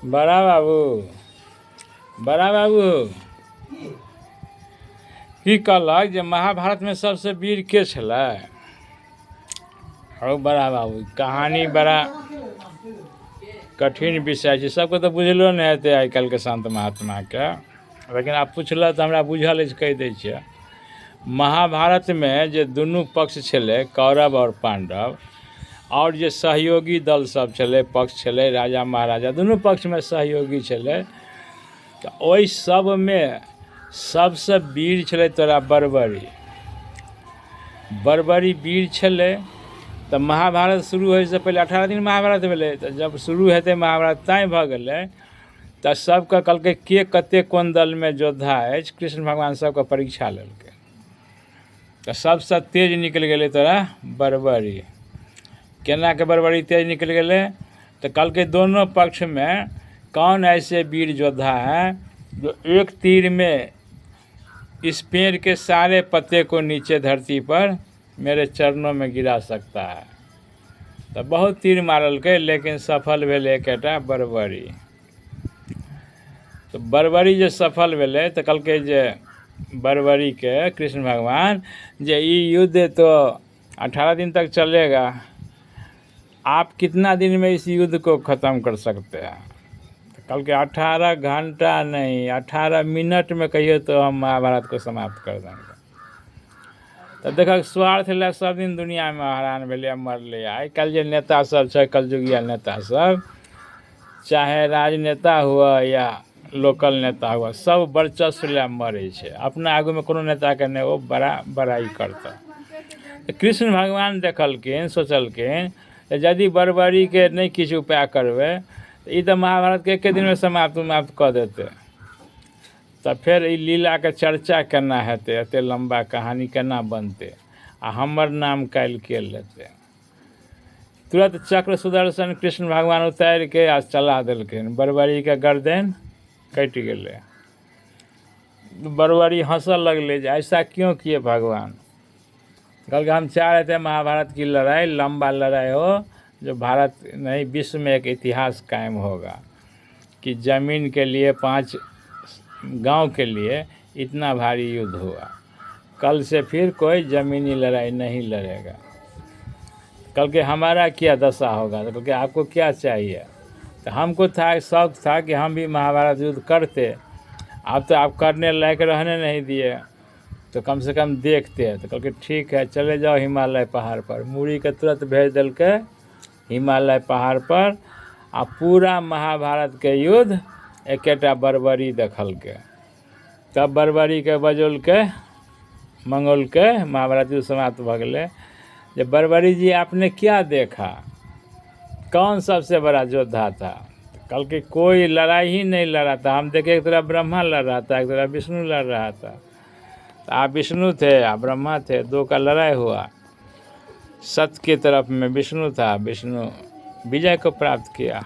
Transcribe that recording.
बड़ा बाबू बड़ा बाबू की कहलक जे महाभारत में सबसे वीर के छलै? हौ बड़ा बाबू कहानी बड़ा कठिन विषय छै, सबके तो बुझलो नहीं हेतै आइ काल्हि के संत महात्मा के, लेकिन आप पूछल तो हमरा बुझल अछि, कहि दै छियै। महाभारत में जे दुनू पक्ष छलै कौरव और पांडव, और जे सहयोगी दल सब छलै, पक्ष छलै राजा महाराजा, दुनू पक्ष में सहयोगी छलै, तो ओहि सब में सबसे वीर छलै तोरा बर्बरी। बर्बरी वीर छलै। तो महाभारत शुरू होय से पहले 18 दिन महाभारत भेलै, तो जब शुरू हेतै महाभारत ताई भऽ गेलै, तो सबके कहलकै के कते कोन दल में योद्धा अछि, कृष्ण भगवान सबके परीक्षा लेलकै। तो सबसे तेज निकल गेलै तोरा बर्बरी। केना के बर्बरी तेज निकल गेलै? तो कहलकै दोनों पक्ष में कौन ऐसे वीर योद्धा है जो एक तीर में इस पेड़ के सारे पत्ते को नीचे धरती पर मेरे चरणों में गिरा सकता है। तो बहुत तीर मारल के, लेकिन सफल भेलै एकटा बर्बरी। तो बर्बरी जे सफल भेलै तो कहलकै जे बर्बरी के कृष्ण भगवान जे ई युद्ध तो 18 दिन तक चलेगा, आप कितना दिन में इस युद्ध को ख़त्म कर सकते हैं? तो कहलकै 18 घंटा नहीं, 18 मिनट में कहिए तो हम महाभारत को समाप्त कर देंगे। तो देख स्वार्थ ले सब दिन दुनिया में हैरान भेलै मरलै। आइ काल्हि जे नेता सब छै, कलयुगिया नेता सब, चाहे राजनेता हुआ या लोकल नेता हुआ, सब वर्चस्व ले मरे छै। अपना आगू में कोनो नेता के नहीं वो बड़ाई करता। तो कृष्ण भगवान देखलखिन, सोचलखिन यदि बर्बरी के नहीं किछु उपाय करबै तो ई तो महाभारत के एके दिन में समाप्त कऽ देतै। तो फिर ई लीला के चर्चा केना हेतै, एते लंबा कहानी केना बनतै, आ हमर नाम काल्हि के लेतै? तुरंत चक्र सुदर्शन कृष्ण भगवान उतारि के आ चला देलखिन, बर्बरी के गर्दन कट गेलै। बर्बरी हंसऽ लगले जे ऐसा क्यों किए भगवान? कल हम चाह रहे थे महाभारत की लड़ाई लंबा लड़ाई हो, जो भारत नहीं विश्व में एक इतिहास कायम होगा कि जमीन के लिए 5 गांव के लिए इतना भारी युद्ध हुआ। कल से फिर कोई ज़मीनी लड़ाई नहीं लड़ेगा। कल के हमारा क्या दशा होगा? तो कल आपको क्या चाहिए? तो हमको था शौक था कि हम भी महाभारत युद्ध करते, अब तो आप करने लायक रहने नहीं दिए, तो कम से कम देखते। तो कल के ठीक है चले जाओ हिमालय पहाड़ पर। मूरी के तुरंत भेज दिल के हिमालय पहाड़ पर, आ पूरा महाभारत के युद्ध एकेटा बर्बरी देखल के। तब बर्बरी के बजौल के मंगोल के महाभारत युद्ध समाप्त भ गेलै। जब बर्बरी जी आपने क्या देखा, कौन सबसे बड़ा योद्धा था? कल के कोई लड़ाई ही नहीं लड़ा था। हम देखे एक तरफ ब्रह्मा लड़ रहा था, एक तरफ विष्णु लड़ रहा था। आप विष्णु थे, आप ब्रह्मा थे, दो का लड़ाई हुआ। सत्य की तरफ में विष्णु था, विष्णु विजय को प्राप्त किया।